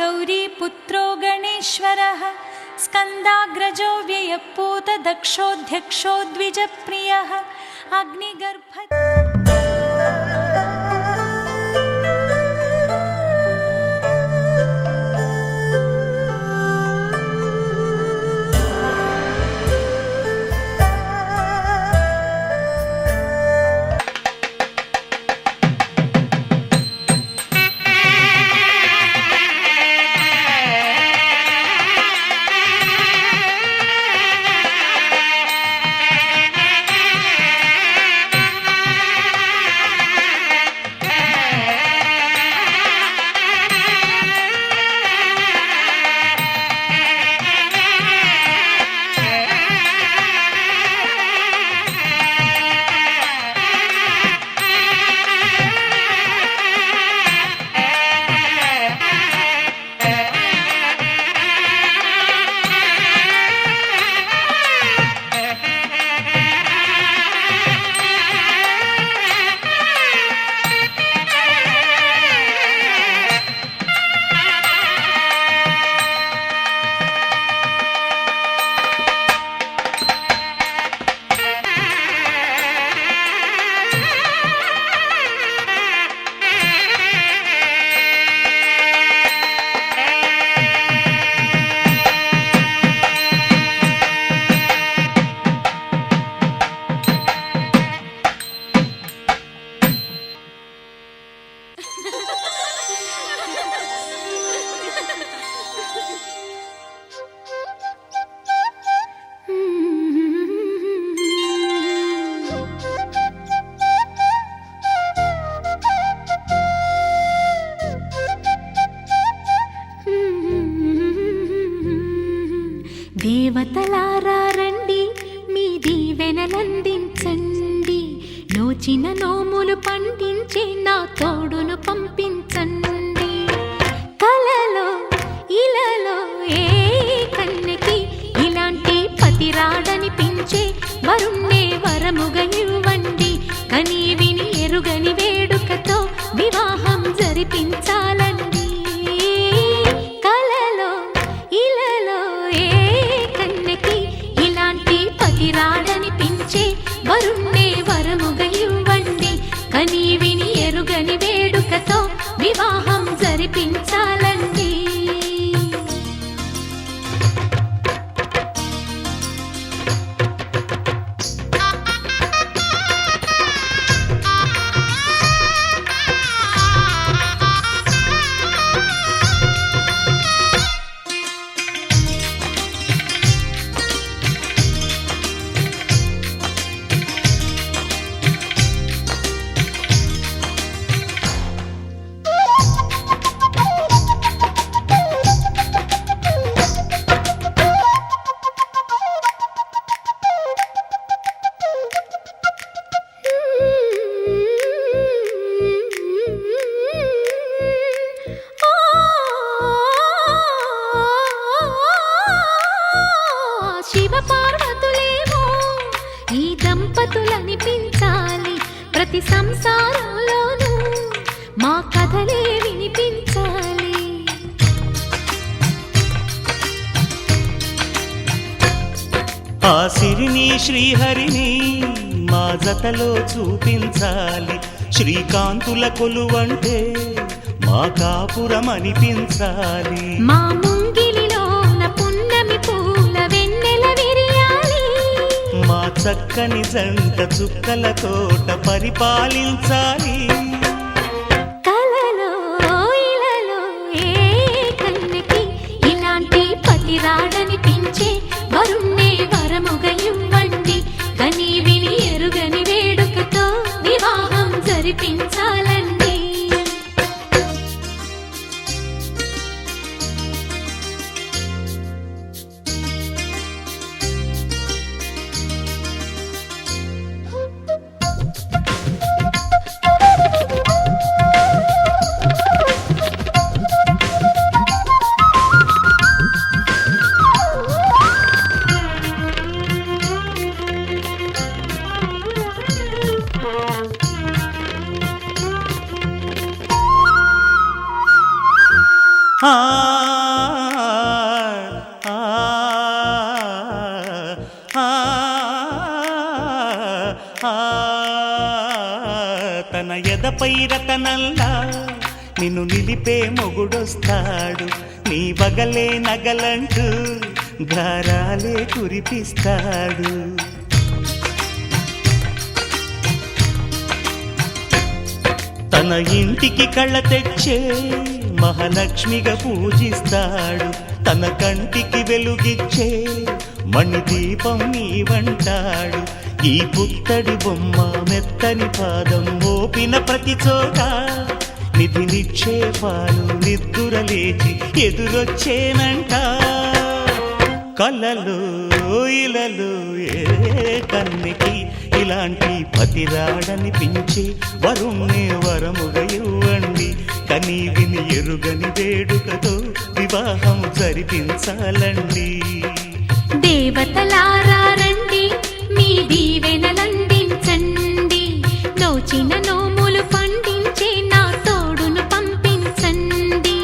गौरीपुत्रो गणेश्वरः स्कन्दाग्रजो व्ययपूतदक्षोऽध्यक्षो द्विजप्रियः अग्निगर्भ దేవతలారా రండి మీ దీవెనలందించండి నోచిన నోములు పండించే నా తోడును పంపించండి కలలో ఇలలో ఏ కన్నెకి ఇలాంటి పతి రాడనిపించే వరుణ్ణే వరముగా ఇవ్వండి కని విని ఎరుగని వేడుకతో వివాహం జరిపించాలండి రాడనిపించే వరుణ్ణే వరముగా ఇవ్వండి కని విని ఎరుగని వేడుకతో వివాహం జరిపించాలండి శివపార్వతులేమో ఈ దంపతులనిపించాలి ప్రతి సంసారంలోనూ మా కథలే వినిపించాలి ఆ సిరిని శ్రీహరిని మా జతలో చూపించాలి శ్రీకాంతుల కొలువంటే మా కాపురం అనిపించాలి మా ముంగిలిలోన పున్నమి పూల వెన్నెల విరియాలి మా చక్కని జంట చుక్కల తోట పరిపాలించాలి కలలో ఇలలో ఏ కన్నెకి ఇలాంటి పతి రాడనిపించే వరుణ్ణే వరముగా ఇవ్వండి కని విని ఎరుగని వేడుకతో వివాహం జరిపించాలండి ఆ తన ఎదపై రతనల్లా నిన్ను నిలిపే మొగుడొస్తాడు నీ బగలే నగలంటూ గారాలే కురిపిస్తాడు తన ఇంటికి కళ్ళ తెచ్చే మహాలక్ష్మిగా పూజిస్తాడు తన కంటికి వెలుగిచ్చే మణిదీపం నీవంటాడు ఈ పుత్తడి బొమ్మ మెత్తని పాదం మోపిన ప్రతి చోట నిధి నిక్షేపాలు నిద్దురలేచి ఎదురొచ్చేనంట కళ్ళలో ఇలలో ఏ కన్నికి ఇలాంటి పతిరాడనిపించి వరుణ్ణే వరముగా ఇవ్వండి కనీ విని ఎరుగని వేడుకతో వివాహం జరిపించాలండి దేవతలారా రండి మీ దీవెనలందించండి నోచిన నోములు పండించే నా తోడును పంపించండి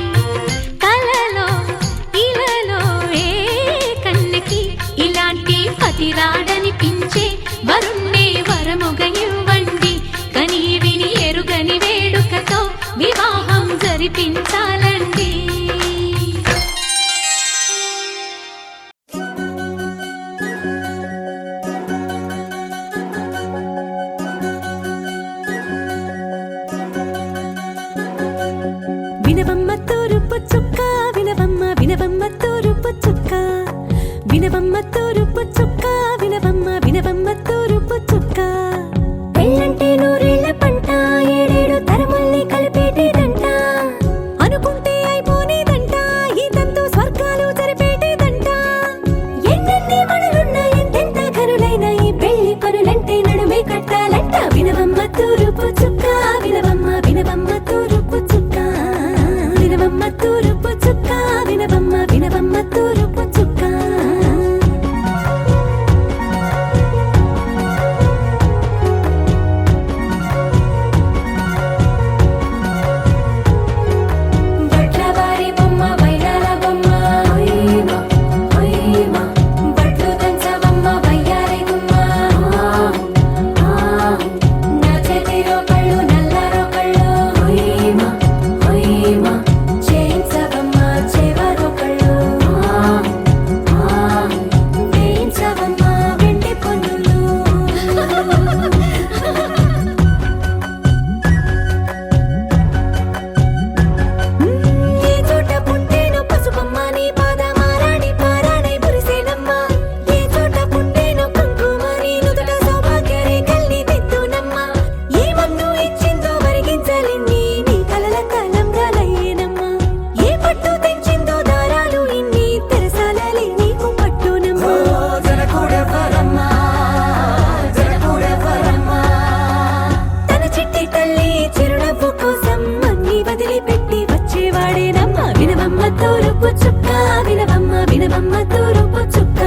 కలలో ఇలలో ఏ కన్నెకి ఇలాంటి పతిరాడనిపించే వరుణ్ణే వరముగా ఇవ్వండి కనీ విని ఎరుగని వేడుకతో వివాహం జరిపించాలండి వినవమ్మ తూరుపు చుక్క వినవమ్మ వినవమ్మ తూరుపు చుక్క వినవమ్మ తూరుపు చుక్క వినవమ్మ వినవమ్మ తూరుపు చుక్క పెళ్ళంటే నూరేళ్ల పంట ఏడేడు తరముల్ని కలిపేటేదంట అనుకుంటే అయిపోనేదంట ఈ తంతు స్వర్గాలు జరిపేటేదంట ఎన్నెన్ని మనులున్న ఎంతెంత ఘనులైన ఈ పెళ్లి పనులంటే నడుమే కట్టాలంట వినవమ్మ తూరుపు చుక్క వినవమ్మ వినవమ్మ తూరుపు చుక్క వినవమ్మ తూరుపు చుక్క వినవమ్మ వినవమ్మ తూరుపు చుక్క బట్లవారి బొమ్మ వైరాల బొమ్మ హొయ్యమా హొయ్యమా బట్లు దంచవమ్మ వయ్యారి గుమ్మ నా చేతిలో కళ్ళు నల్లారో కళ్ళు హొయ్యమా హొయ్యమా చేయించవమ్మ చేవారో కళ్ళు వేయించవమ్మ వెండి పన్నులు ఏ చోట పుట్టేనో పసుపమ్మ నీ పాదమారాణి పారాణై మురిసేనమ్మ ఏ చోట పుట్టేనో కుంకుమ నీ నుదుట సౌభాగ్య రేఖల్ని దిద్దునమ్మ ఏ మన్ను ఇచ్చిందో వరిగించలిన్ని నీ కలల కాలంగా లయ్యేనమ్మ ఏ పట్టు తెంచిందో దారాలు ఇన్ని తెరసాలలి నీకు పట్టునమ్మ తన చిట్టి తల్లి చిరునవ్వు కోసం అన్ని వదిలిపెట్టి వచ్చేవాడేనమ్మ వినవమ్మ తూరుపు చుక్క వినవమ్మ వినవమ్మ తూరుపు చుక్క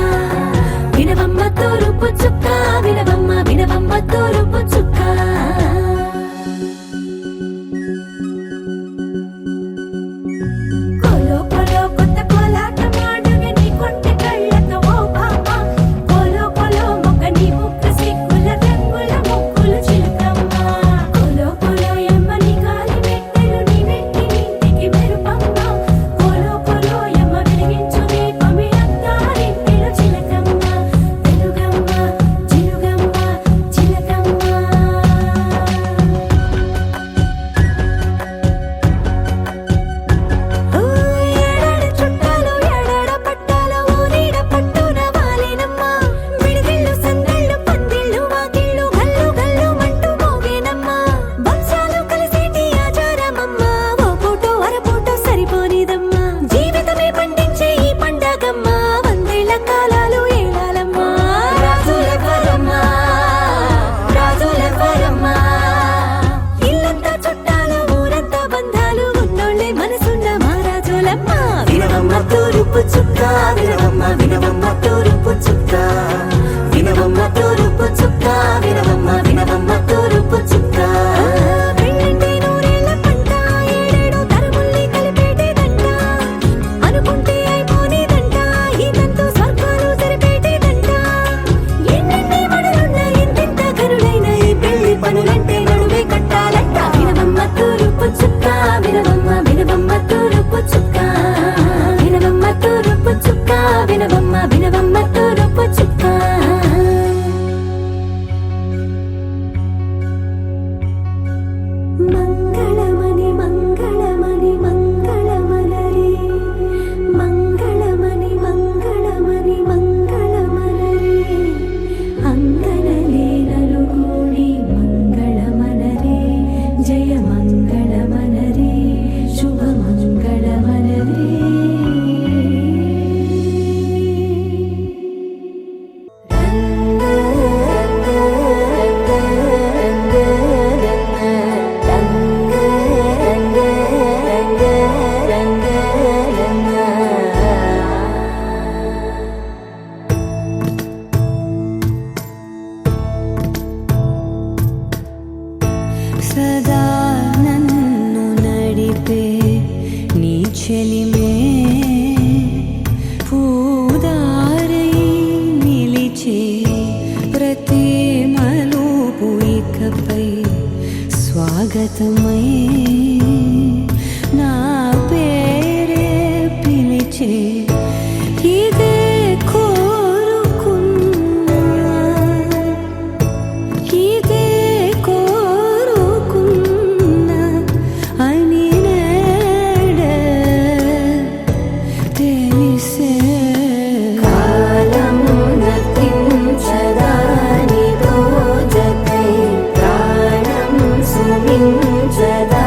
వినవమ్మ తూరుపు చుక్క వినవమ్మ వినవమ్మ తూరుపు చుక్క కోలో కోలో కొత్త కోలాటమాడువే నీ కొంటె కళ్ళతో ఓ బామ్మ కోలో కోలో మొగ్గ నీ ముక్కు సిగ్గుల రంగుల ముక్కులు చిలకమ్మ కోలో కోలో యమ్మ నీ గాలి మెట్టెలు నీ వెట్టి నింటికి మెరుపమ్మ కోలో కోలో యమ్మ వెలిగించు దీపమి అత్తారింటిలో చిలకమ్మ వెలుగమ్మ చిలుగమ్మ చిలకమ్మ జయ మంగళమనరే శుభ మంగళమనరే సదా నన్ను నడిపే నీ చెలిమే పూదారై నిలిచే ప్రతి మలుపు ఇకపై స్వాగతమై నా పేరే పిలిచే ఇదే కోరుకున్నా ఇదే కోరుకున్నా అని నేడే తెలిసే కాలం నతించదాని దోజకై ప్రాణం సుమించదాని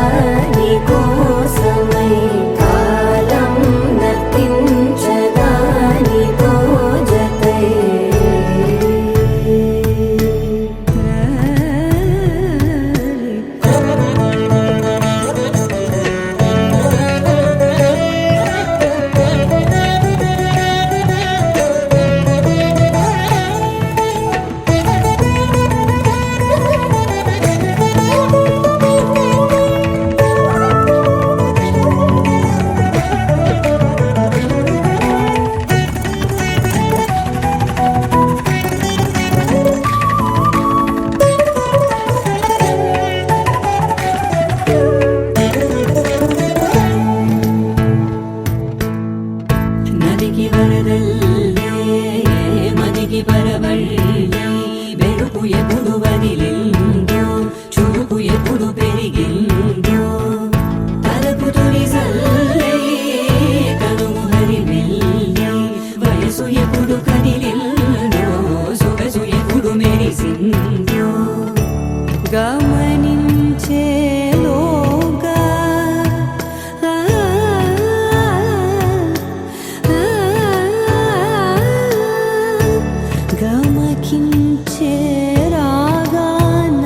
కోసమై కాలం నతించదాని దోజకై నదికి వరదల్లే మదికి పరవళ్ళే వెలుపు ఎప్పుడు వదిలిందో చూపు ఎప్పుడు పెరిగిందో తలపు తొలి సల్లే కనుము హరిమెల్లే వయసు ఎప్పుడు కదిలిందో సొగసు ఎప్పుడు మెరిసిందో గమనించేలోగా గమకించే రాగాన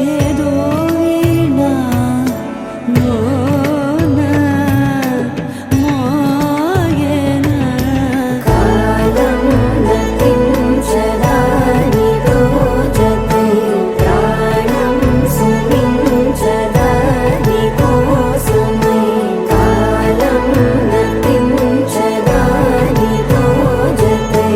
ఏదో వీణ మోన మోయన కాలం నతించదాని దోజకై ప్రాణం సుమించదాని కోసమై కాలం నతించదాని దోజకై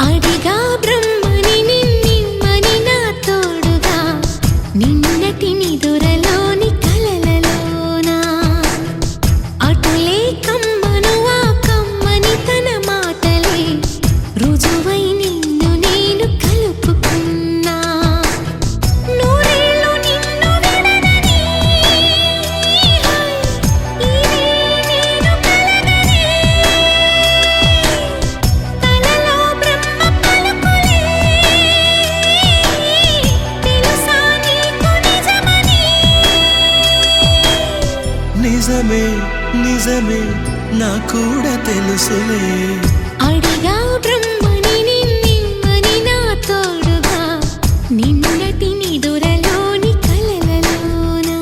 అడిగా బ్రహ్మని నిన్నిమ్మని నా తోడుగా నిన్నటి నిదురలోని కలలలోనా అటులే కమ్మను ఆ కమ్మని తన మాటలే రుజువై నిన్ను నేను కలుపుకున్నా నూరేళ్ళు నిన్ను విడనని ఇదే నేను కలగని తలలో బ్రహ్మ పలుకులే తెలుసా నీకు నిజమని నిజమే నిజమే నా కూడా తెలుసులే అడిగా బ్రహ్మని నిన్నిమ్మని నా తోడుగా నిన్నటి నిదురలోని కలలలోనా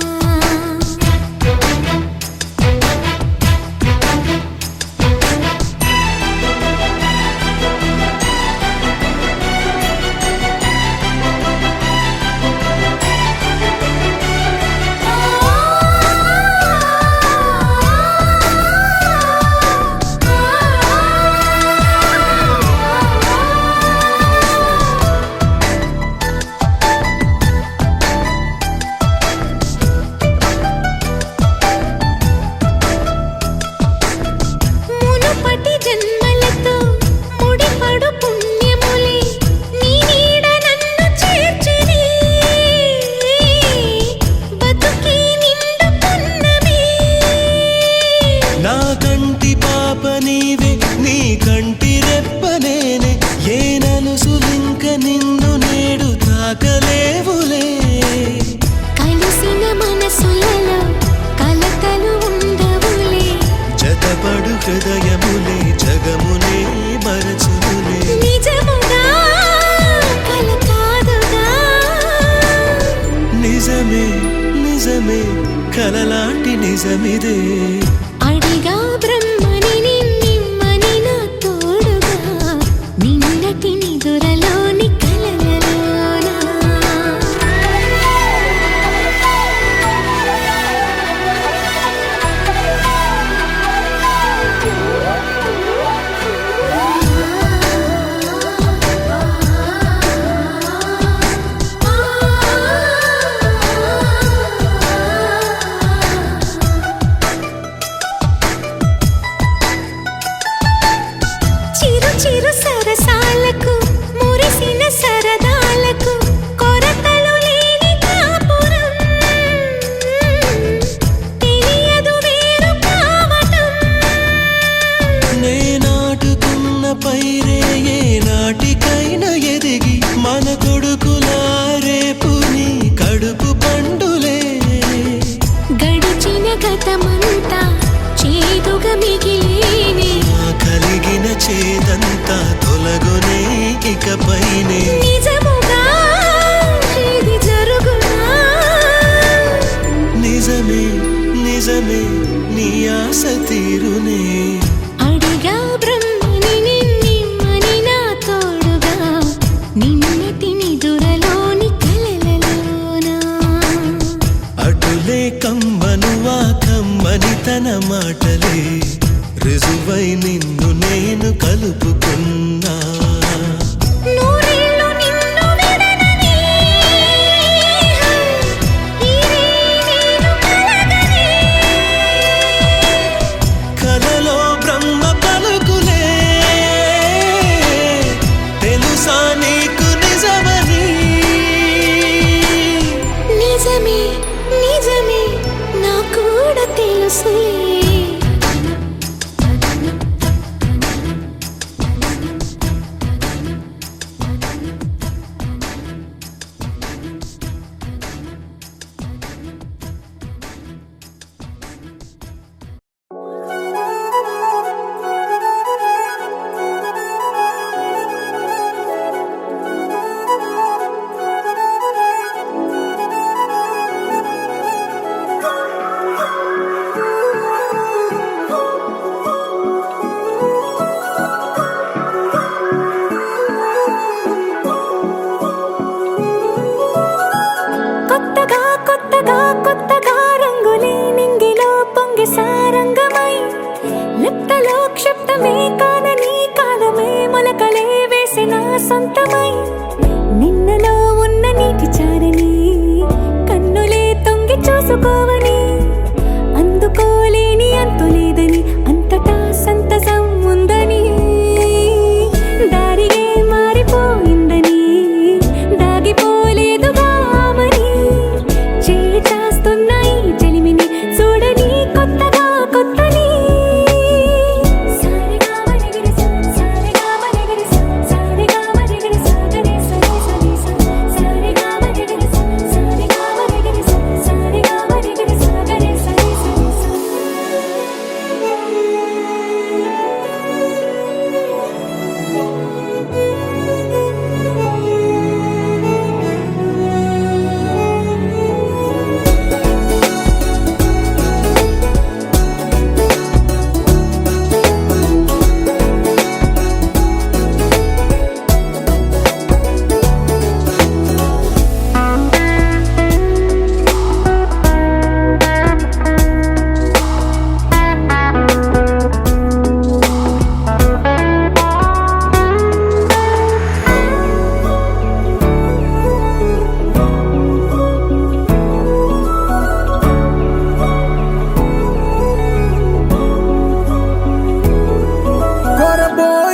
నిజమిదే. అడిగా బ్రహ్మని నిన్నిమ్మని నా తోడుగా నిన్నటి నిదురలోని కలలలోన. చిరు చిరు సరసాలకు మురిసిన సరదాలకు కొరతలు లేని కాపురం తెలియదు వేరు కావటం. నే నాటుకున్న పైరే ఏ నాటికైనా ఎదిగి మన కొడుకులా రేపు నీ కడుపు పండులే. గడిచిన గతమంతా చేదుగా మిగిలేనే కలిగిన చేదంతా తొలగునే ఇకపైనే. నిజముగా ఇది జరుగునా? నిజమే నిజమే నీ ఆశ తీరునే. అడిగా బ్రహ్మని నిన్నిమ్మని నా తోడుగా నిన్నటి నిదురలోని కలలలోన. అటులే కమ్మనువా కమ్మని తన మాటలే రుజువై నిన్ను నేను కలుపుకున్నా. నూరేళ్ళు నిన్ను విడనని ఈరే నేను కలగని. కలలో బ్రహ్మ పలుకులే తెలుసా నీకు నిజమని. నిజమే నిజమే నా కూడా తెలుసులే. కొత్తగా కొత్తగా కొత్తగా రంగులే నింగిలో పొంగి సారంగమై లెక్కలో క్షిప్తమే కానని కాలమే మొలకలే వేసిన సొంతమై నిన్నలో ఉన్న నీటి చారని కన్నులే తొంగి చూసుకోవని అందుకోలేని అంతులేదని అంతటా సంతసం ఉందని దారిగే మారిపోయిందని దాగిపోలేదుగా ఆమని చేయి చాస్తున్నాయి జలిమిని చూడని కొత్తగా కొత్తని. సారిగా మరిగిరిస సారిగా మరిగిరిస సారిగా మరిగిరిస గరి సరి సరి సారిగా మరిగిరిస సారిగా మరిగిరిస సారిగా మరిగిరిస గరి సరి సరి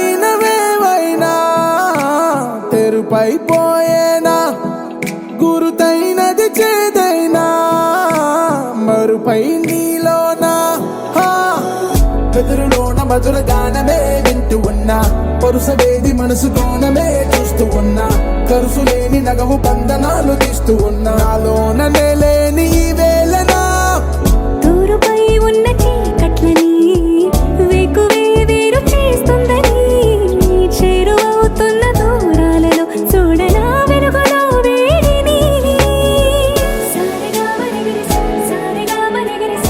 కొరబోయినవేవైనా తెరుపైపోయేనా గురుతైనది చేదైనా మరుపై నీలోనా. వెదురులోన మధుర గానమే వింటూ ఉన్నా పరుసవేది మనసు కోణమే చూస్తూ ఉన్నా కరుసులేని నగవు బంధనాలు తీస్తూ ఉన్నా నాలోన లేని ఈ వేళనా. తూరుపై ఉన్న చీకట్లని వేకువే వేరు చేస్తుందని చేరువవుతున్న దూరాలలో చూడనా వెలుగులో వేడిని. సారిగా మరిగిరిస సారిగా మరిగిరిస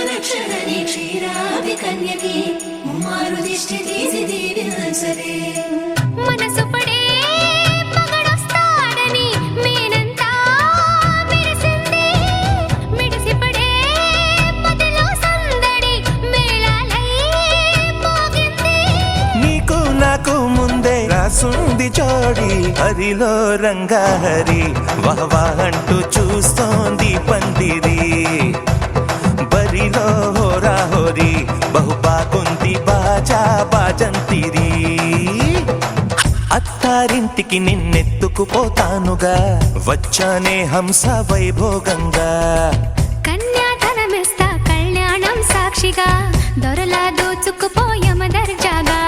రక్షణని క్షీరాది కన్యకి ముమ్మారు దిష్టి తీసి దీవించరే మనసు పడే మగడొస్తాడని మేనంతా మెరిసింది మిడిసిపడే మదిలో సందడి మేళాలై మోగింది నీకు నాకు ముందే రాసుంది జోడి హరిలో రంగాహరి వహవా అంటూ చూస్తోంది పందిరి బరిలో హోరా హోరి బహుబాగుంది బాజా బాజంతిరి అత్తారింటికి నిన్నెత్తుకుపోతానుగా వచ్చానే హంస వైభోగంగా కన్యాధనమిస్తా కళ్యాణం సాక్షిగా దొరలా దోచుకుపోయమ దర్జాగా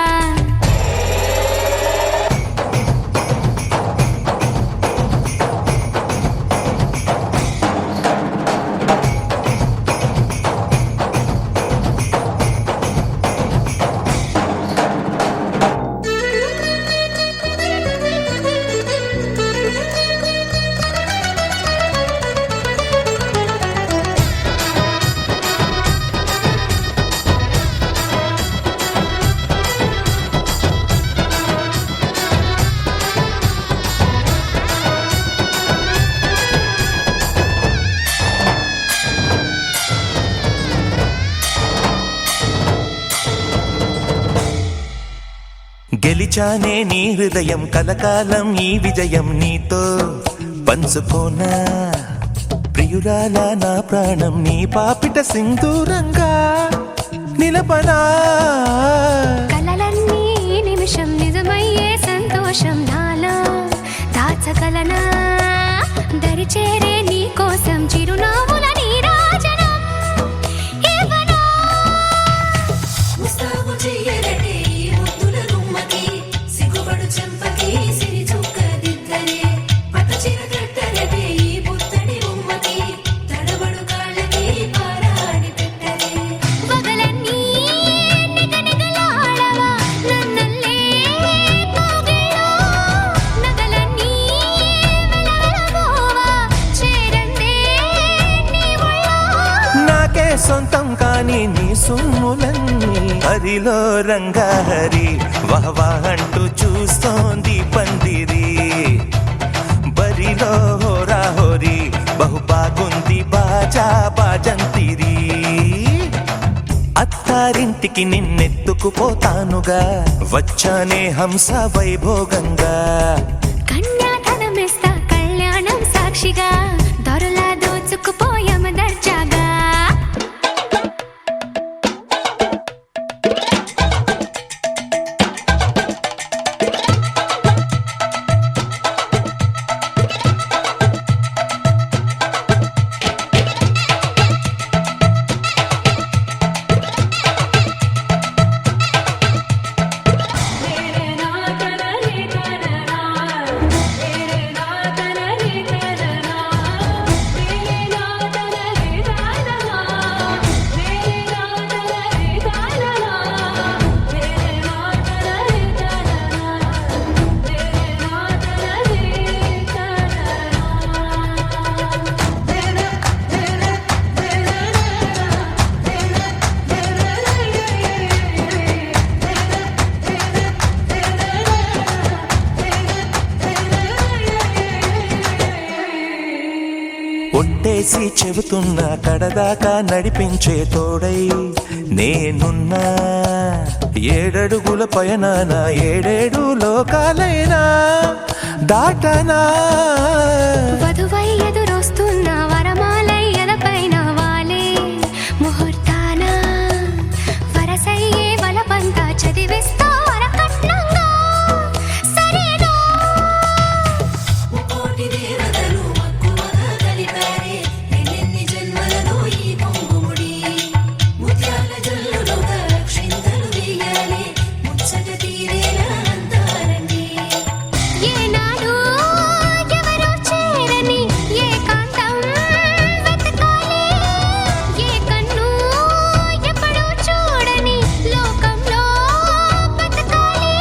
గెలిచానే నీ హృదయం కలకాలం ఈ విజయం నీతో పంచుకోనా ప్రియురాలా నా ప్రాణం నీ పాపిట సింధూరంగా నిలపనా కలలన్నీ నిమిషం నిజమయ్యే సంతోషం నాలో దాచగలనా దరిచేరే నీ కోసం చిరునవ్వుల నీరాజనం ఇవ్వనా ముస్తాబు చెయ్యరటే ఈ ముద్దుల గుమ్మకి సిగ్గుపడు చెంపకి సిరి చుక్క దిద్దరే పట్టు చీర కట్టరటే ఈ పుత్తడి బొమ్మకి తడబడు కాళ్ళకి పారాడి పెట్టరే పగలన్నీ నిగనిగలాడవా నన్నల్లే కోగిలో నగలన్నీ వెలవెలబోవా చేరందే నీ ఒళ్ళో నాకే సొంతం కాని నీ సొమ్ములన్నీ హరిలో రంగాహరి వహవా అంటూ చూస్తోంది పందిరి బరిలో హోరా హోరి బహుబాగుంది బాజా బాజంతిరి అత్తారింటికి నిన్నెత్తుకుపోతానుగా వచ్చానే హంస వైభోగంగా కన్యాధనమిస్తా కళ్యాణం సాక్షిగా దొరలా దోచుకుపోయమ దర్జాగా ఒట్టేసి చెబుతున్నా కడదాకా నడిపించే తోడై నేనున్నా ఏడడుగుల పయనాన ఏడేడు లోకాలైనా దాటనా వధువై ఎదురొస్తున్న వరమాలై ఎదపైన వాలే ముహూర్తాన వరసయ్యే వలపంతా చదివిస్తా వరకట్నంగా సరేనా కోటి దేవతలు మక్కువగా కలిపారే ఎన్నెన్ని జన్మలలో ఈ పొంగుముడి ముత్యాల జల్లులుగా క్షింతలు వేయాలి ముచ్చట తీరేలా అంతారండి ఏనాడు ఎవరో చేరని ఏకాంతం వెతకాలి ఏ కన్ను ఎప్పుడూ చూడని లోకంలో బతకాలి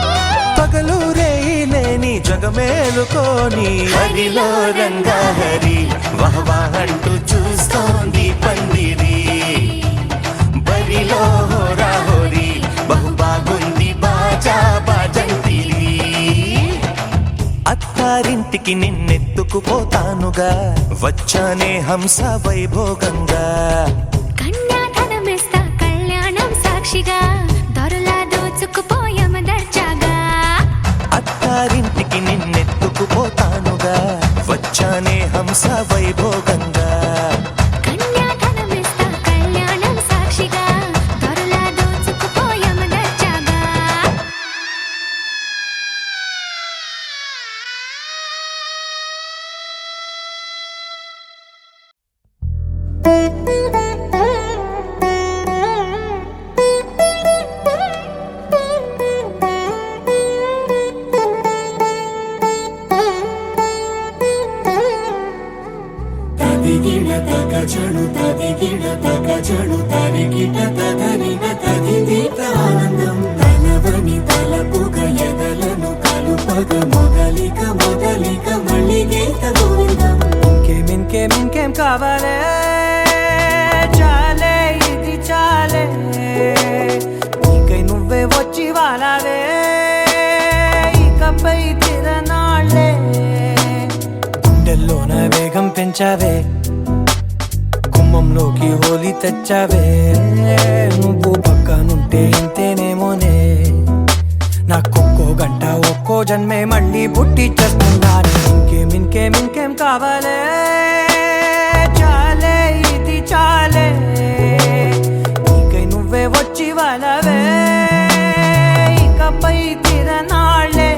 పగలు రేయిలేని జగమేలుకోని హరిలో రంగాహరి వహవా అంటూ చూస్తోంది పందిరి ఎత్తుకుపోతానుగా వచ్చానే హంస వైభోగంగా కన్యాధనమిస్తా కళ్యాణం సాక్షిగా దొరలా దోచుకుపోయామ దర్జాగా అత్తారింటికి నిన్నెత్తుకుపోతానుగా వచ్చానే హంస వైభోగంగా కన్యాధనమిస్తా కళ్యాణం సాక్షిగా దొరలా దోచుకుపోయామ దర్జాగా తదిగిడ తగ చడు తదిగిడ తగ చడు తరిగిట తదరిన తదిదీత ఆనందం తలవని తలపుగ ఎదలను కలుపగ మొదలిక మొదలిక మళ్ళీ గీత గోవిందం ఇంకేం కావాలే చాలే ఇది చాలే నీకై నువ్వే వచ్చి వాలావే ఇకపై తిరనాళ్ళే గుండెల్లోన వేగం పెంచావే గుమ్మంలోకి హోలీ తెచ్చావే నువ్వు పక్కనుంటే ఇంతేనేమోనే నాకొక్కో గంట ఒక్కో జన్మే మళ్ళీ పుట్టి చేస్తున్నాను ఇంకేం కావాలే చాలే ఇది చాలే నీకై నువ్వే వచ్చి వాళ్ళవే ఇకపై తిరనాళ్ళే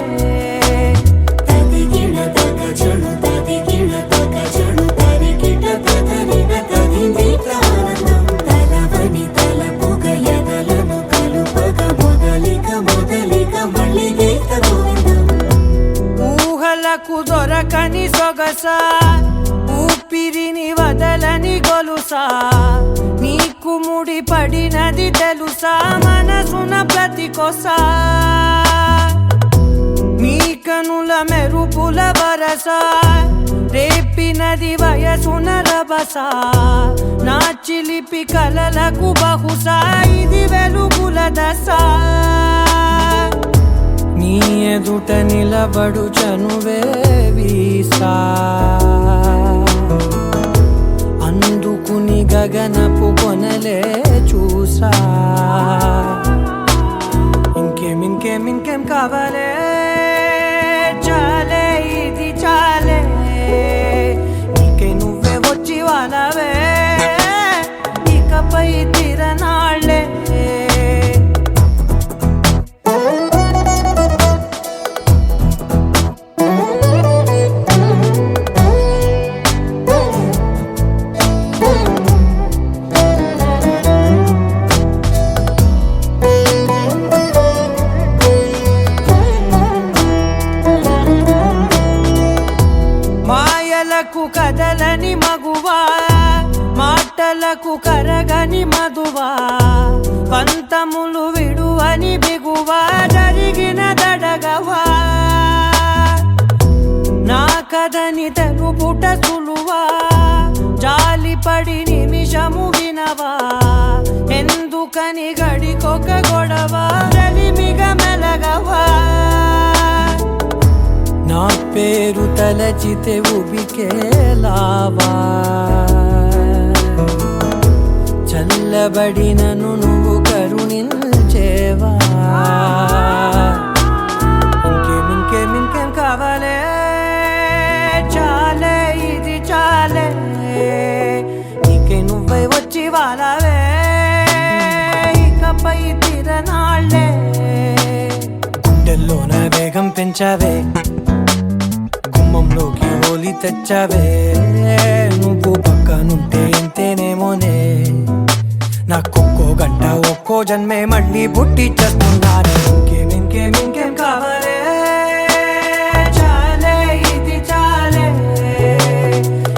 తదిగిడ తగ చడు తదిగిడ తగ చడు తరిగిట తదరిన తదిదీత ఆనందం తలవని తలపుగ ఎదలను కలుపగ మొదలిక మొదలిక మళ్ళీ గీత గోవిందం ఊహలకు దొరకని సొగసా ఊపిరిని వదలని గొలుసా నీకు ముడి పడినది తెలుసా మనసున ప్రతి కొసా నీ కనుల మెరుపుల వరస రేపినది వయసున రభస నా చిలిపి కలలకు బహుశా ఇది వెలుగుల దశ నీ ఎదుట నిలబడు చనువే వీసా అందుకుని గగనపు కొనలే చూసా ఇంకేం కావాలే చాలే ఇది చాలే నీకే నువ్వే వచ్చి వాళ్ళవే ఇకపై తిరనాళ్ళే మాయలకు కదలని మగువా మాటలకు కరగని మధువా పంతములు విడువని బిగువా జరిగిన దడగవా నా కథని తెలుపుట సులువా జాలిపడి నిమిషము వినవా ఎందుకని గడికొక గొడవ రలిమిగ మెలగవా నా పేరు తలచితే ఉబికేలావా చల్లబడినను నువ్వు కరుణించేవా ఇంకేం కావాలే చాలే ఇది చాలే నీకే నువ్వే వచ్చి వాళ్ళవే ఇకపై తిరనాళ్ళే గుండెల్లోన వేగం పెంచావే గుమ్మంలోకి హోలీ తెచ్చావే నువ్వు పక్కనుంటే ఇంతేనేమోనే నాకొక్కో గంట ఒక్కో జన్మే మళ్ళీ పుట్టి చేస్తున్నాను ఇంకేం కావాలే చాలే ఇది చాలే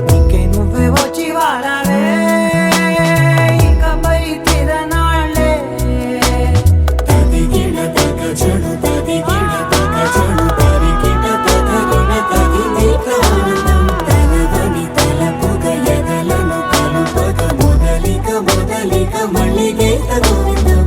నీకే నువ్వే వచ్చి వాళ్ళవే ఇకపై తిరనాళ్ళే తదిగిడ తగ చడు తదిగిడ తగ చడు తరిగిట తదరిన తదిదీత ఆనందం తలవని తలపుగ ఎదలను కలుపగ మొదలిక మొదలిక మళ్ళీ గీత గోవిందం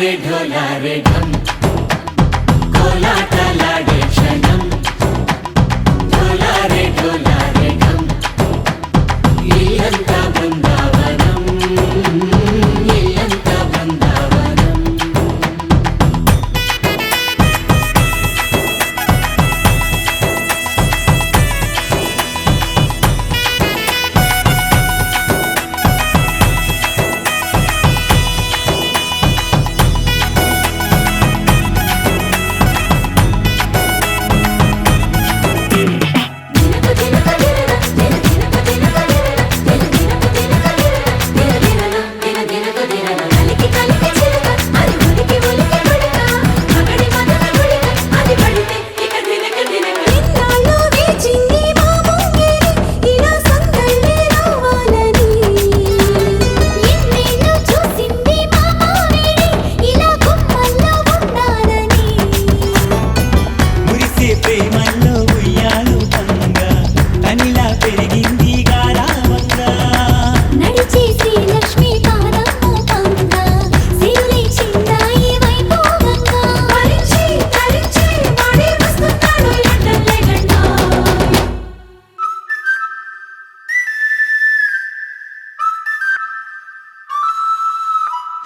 ढोलारे ढम कोलाटलाडे क्षणम ढोलारे ढम इल्लंता बृंदावनम इल्लंता बृंदावनम ఇన్నాళ్ళు వేచింది మా ముంగిరి ఇలా సందళ్ళే రావాలని ఇన్నేళ్ళు చూసింది మా మావేడి ఇలా గుమ్మల్లో ఉండాలని మురిసే ప్రేమల్లో ఉయ్యాలు పంగా కనిలా పెరిగింది గారావంగా నడిచే శ్రీలక్ష్మి పాదము పంగా సిరులే చిందాయి వైభోగంగా తరించి వాడే వస్తున్నాడు ఎట్టల్లే గంట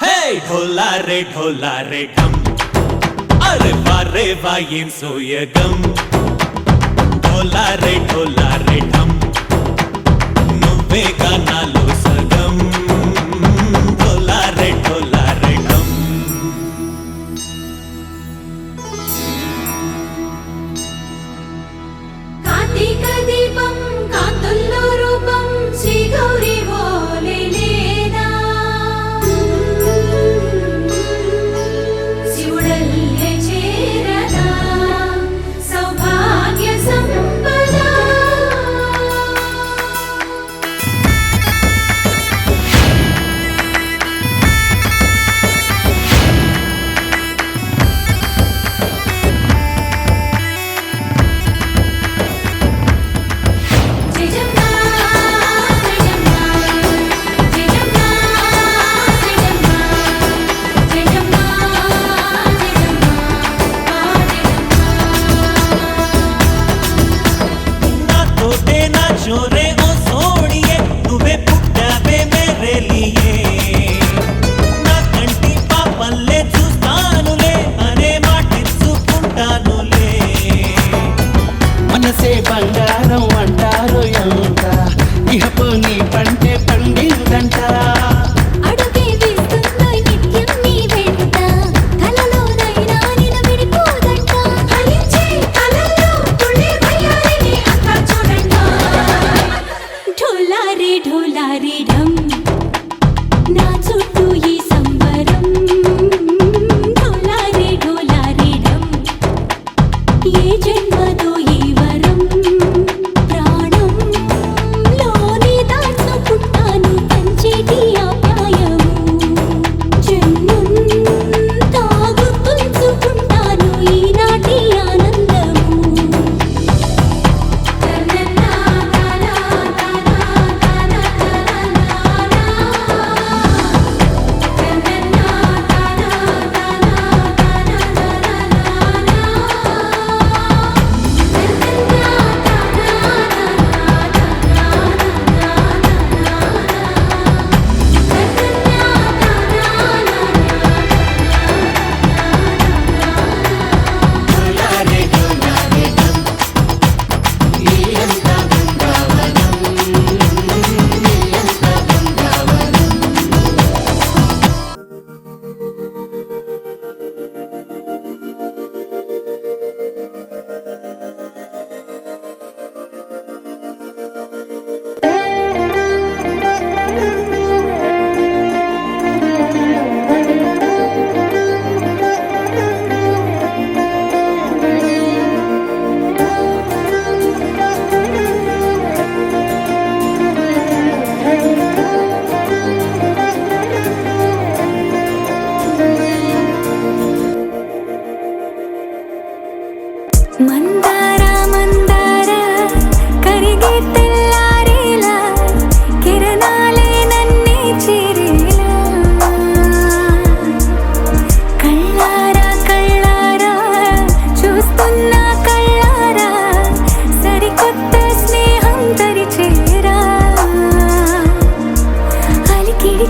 హే ढोलारे ढम అరే వారే వాయేం సోయగం ढोलारे ढम నువ్వే గానాలో సగం ढोलारे ढम కార్తీక దీపం కాంతుల్లో రూపం శ్రీ గౌరీ ఓలే లేదా శివుడల్లే చేరదా సౌభాగ్య సంపద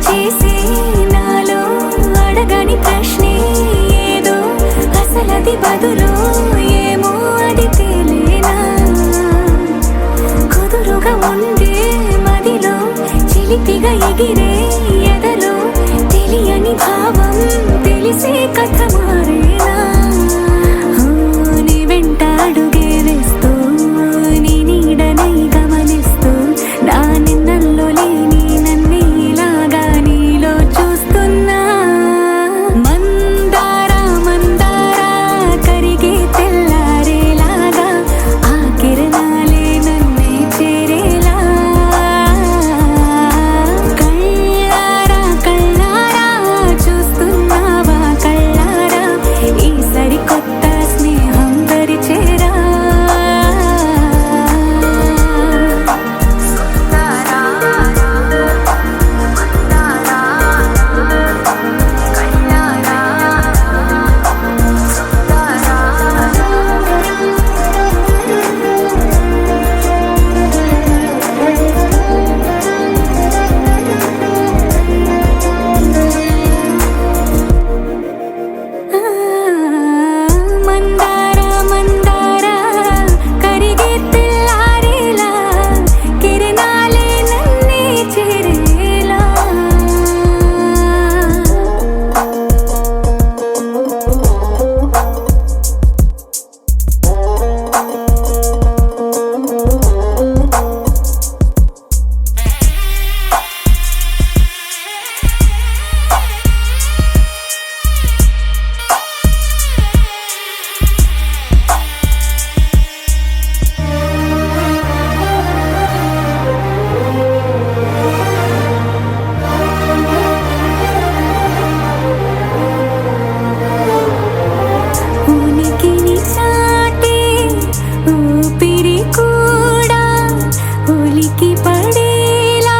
చేసే నాలో అడగని ప్రశ్నే ఏదో అసలది బదులు ఏమో అది తేలేనా కుదురుగా ఉండే మదిలో చిలిపిగా ఎగిరే ఎదలో తెలియని భావం తెలిసే కథ మారేనా నీ వెంట అడుగే వేస్తూ నీ నీడనై గమనిస్తూ నా నిన్నల్లో లేని నన్నే ఇలాగా నీలో చూస్తున్నా మందారా మందారా కరిగే తెల్లారేలాగా ఆ కిరణాలే నన్నే చేరేలా కళ్ళారా కళ్ళారా చూస్తున్నావా కళ్ళారా ఈ సరికొత్త స్నేహం దరిచేరా మందారా మందారా కరిగే తెల్లారేలా కిరణాలే నన్నే చేరేలా ఉనికిని చాటే ఊపిరి కూడా ఉలికి పడేలా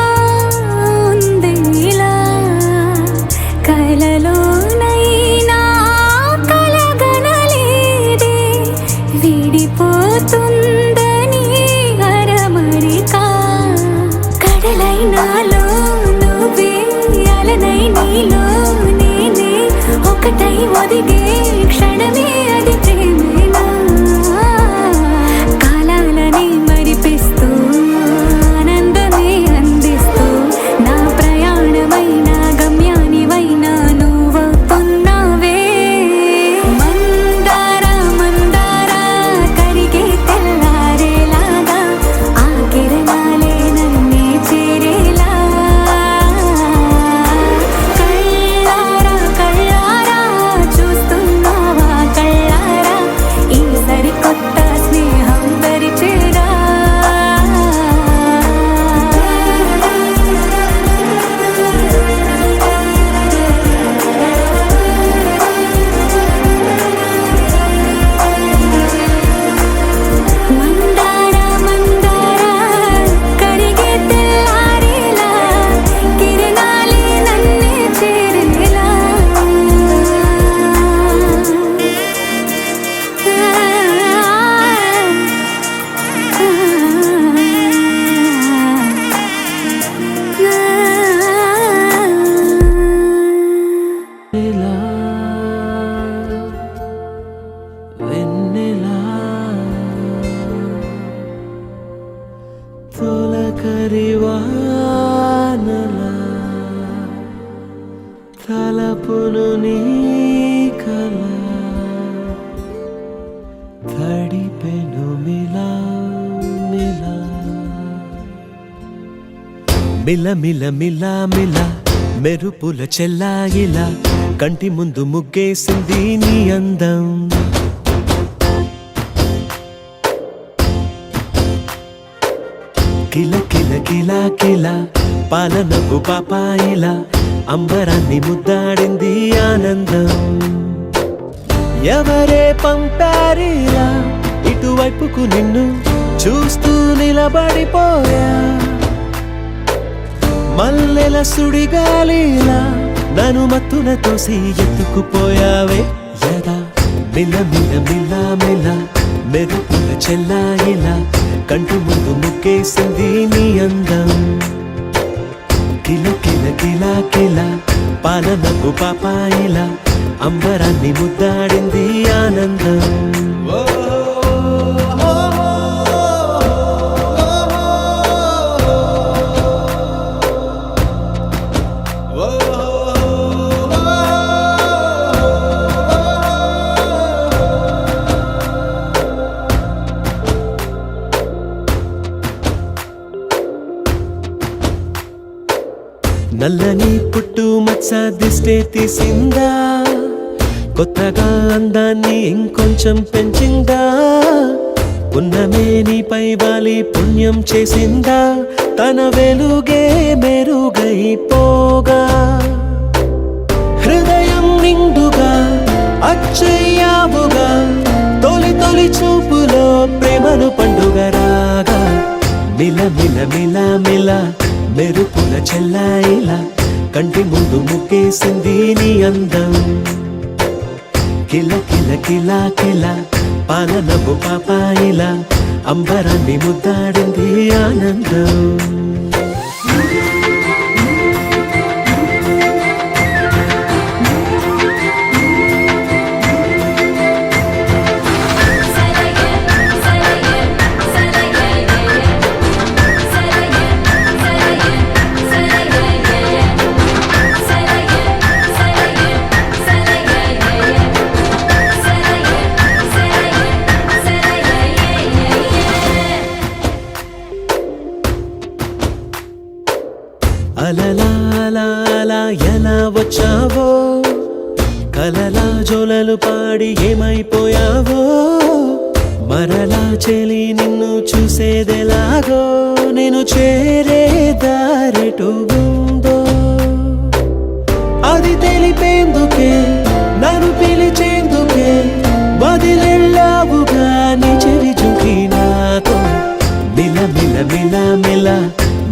ఉందేలా కలలోనైనా కలగనలేదే విడిపోతుందని అరమరిక కడలై నాలో నువ్వే అలనై నీలో నేనే ఒకటై ఒదిగే క్షణమే అది ప్రేమేనా కాలాలని మరిపిస్తూ ఆనందమే అందిస్తూ నా ప్రయాణమైన గమ్యానివైనా నువ్వవుతున్నావే మందారా మందారా కరిగే తెల్లారేలాగా ఆ కిరణాలే నన్నే చేరేలా కళ్ళారా కళ్ళారా చూస్తున్నావా కళ్ళారా ఈ సరికొత్త స్నేహం దరిచేరా మందారా మందారా కరిగే తెల్లారేలా కిరణాలే నన్నే చేరేలా వెన్నెలా తొలకరివానలా తలపును నీ కల తడిపెను మిలా మిలా మిల మిల మిల మిల మెరుపుల చెల్లాయిలా కంటి ముందు ముగ్గేసింది నీ అందం కిల కిల కిల కిల పాలనకు పాపాయిలా అంబరాన్ని ముద్దాడింది ఆనందం ఎవరే పంపారిలా ఇటువైపుకు నిన్ను చూస్తూ నిలబడిపోయా మల్లెల సుడిగాలిలా నన్ను మత్తున తోసి ఎత్తుకుపోయావే యదా మిల మిల మిల మిల మెరుపుల చెల్లాయిలా కంటి ముందు ముగ్గేసింది నీ అందం కిల కిల కిల కిల పాలనకు పాపాయిలా అంబరాన్ని ముద్దాడింది ఆనందం. నల్లని పుట్టు మచ్చ దిష్టే తీసిందా, కొత్తగా అందాన్ని ఇంకొంచెం పెంచిందా, పున్నమే నీపై వాలి పుణ్యం చేసిందా, తన వెలుగే మెరుగైపోగా హృదయం నిండుగా అచ్చయ్యావుగా, తొలి తొలి చూపులో ప్రేమను పండుగ రాగా మిల మిల మిల మిల మెరుపుల చెల్లాయిలా కంటి ముందు ముక్కేసింది నీ అందం. కిల కిల కిల కిల పాలనపు పాపాయిలా అంబరాన్ని ముద్దాడింది ఆనందం. అలలా అలా అలా ఎలా వచ్చావో, కలలా జోలలు పాడి ఏమైపోయావో, మరలా చెలి నిన్ను చూసేదెలాగో, నేను చేరే దారెటు ఉందో అది తెలిపేందుకే నన్ను పిలిచేందుకే వదిలెళ్ళావుగా నీ చెవి చూకి నాతో. మిల మిల మిల మిల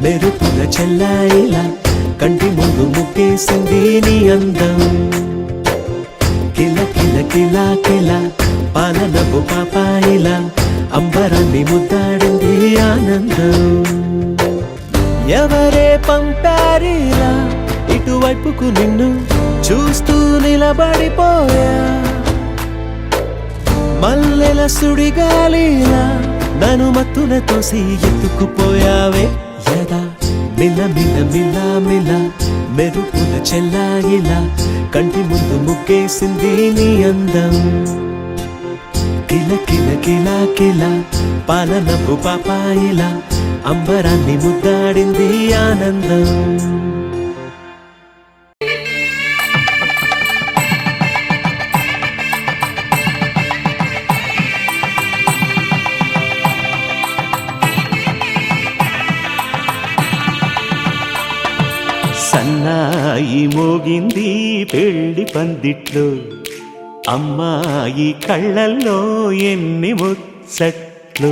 మెరుపుల చెల్లాయిలా కంటి ముందు ముక్కేసింది నీ అందం. కిల కిల కిల కిల పాలనపు పాపాయిలా అంబరాన్ని ముద్దాడింది ఆనందం. ఎవరే పంపారిలా ఇటువైపుకు నిన్ను చూస్తూ నిలబడిపోయా, మల్లెల సుడిగాలిలా నన్ను మత్తున తోసి ఎత్తుకుపోయావే యదా మిల మిల మిల మిల మెరుపుల చెల్లాయిలా కంటి ముందు ముక్కేసింది నీ అందం. కిల కిల కిల కిల పాలనపు పాపాయిలా అంబరాన్ని ముద్దాడింది ఆనందం. సన్నాయి మోగింది పెళ్లి పందిట్లో, అమ్మాయి కళ్ళల్లో ఎన్ని ముచ్చట్లు.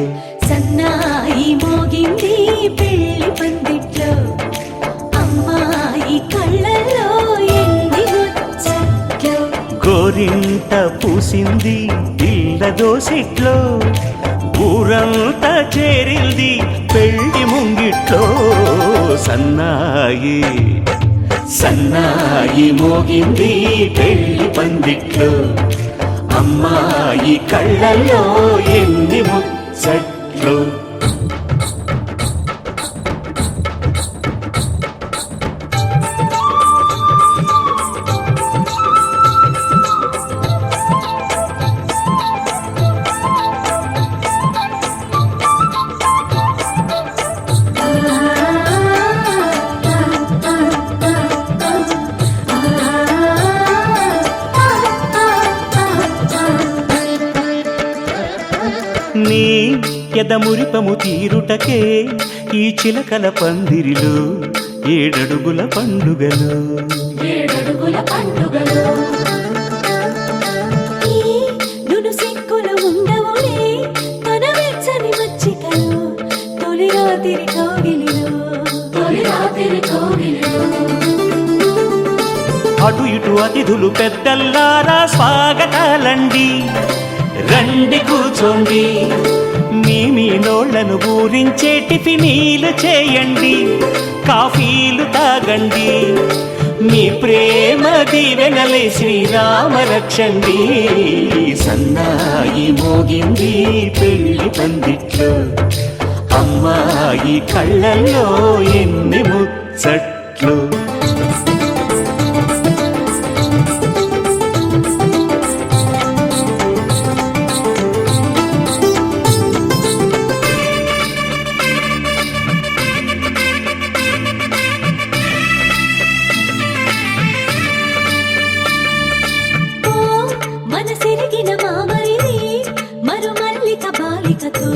సన్నాయి మోగింది పెళ్లి పందిట్లో, అమ్మాయి కళ్ళలో ఎన్ని ముచ్చట్లు. గోరింట పూసింది పిల్ల దోసిట్లో, ఊరంతా చేరింది పెళ్లి ముంగిట్లో. సన్నాయి సన్నాయి మోగింది పెళ్లి పందిట్లో, అమ్మాయి కళ్ళల్లో ఎన్ని ముచ్చట్లు. నీ ఎదమురిపము తీరుటకే ఈ చిలకల పందిరిలో ఏడడుగుల పండుగలు. ఏడడుగుల పండుగలు ఈ నును సిక్కులు ఉండవులే, తన వెచ్చని మచ్చికలు తొలి రాత్రి కోగిలిలో, తొలి రాత్రి కోగిలిలో. అటు ఇటు అతిథులు పెద్దల్లారా స్వాగతాలండి, రండి కూర్చోండి, మీ మీ నోళ్లను ఊరించే టిఫినీలు చేయండి, కాఫీలు తాగండి, మీ ప్రేమ దీవెనలే శ్రీరామ రక్షండి. సన్నాయి మోగింది పెళ్లి పందిట్లో, అమ్మాయి కళ్ళల్లో ఎన్ని ముచ్చట్లు. ఓ మనసిరిగిన మామరిది మరుమల్లిక బాలికతో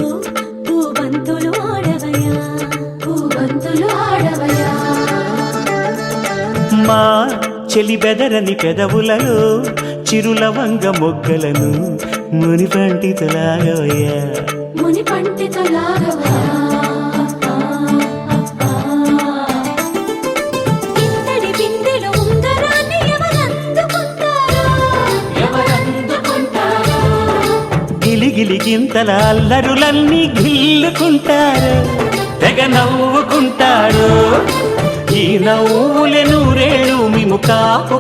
పూబంతులు ఆడవయా, పూబంతులు ఆడవయా. మా చెలి బెదరని పెదవులలో చిరులవంగ మొగ్గలను మునిపంటితలాగవయ్యా. ముని పండితులాగవయా. ఇంతటి బిందెలో ఉంగరాన్ని ఎవరందుకుంటారో, ఎవరందుకుంటారో గిలిగిలి గింతల అల్లరులన్నీ గిల్లుకుంటారు, తెగ నవ్వుకుంటారు. ఈ నవ్వులే నూరేళ్ళు మేము కాపు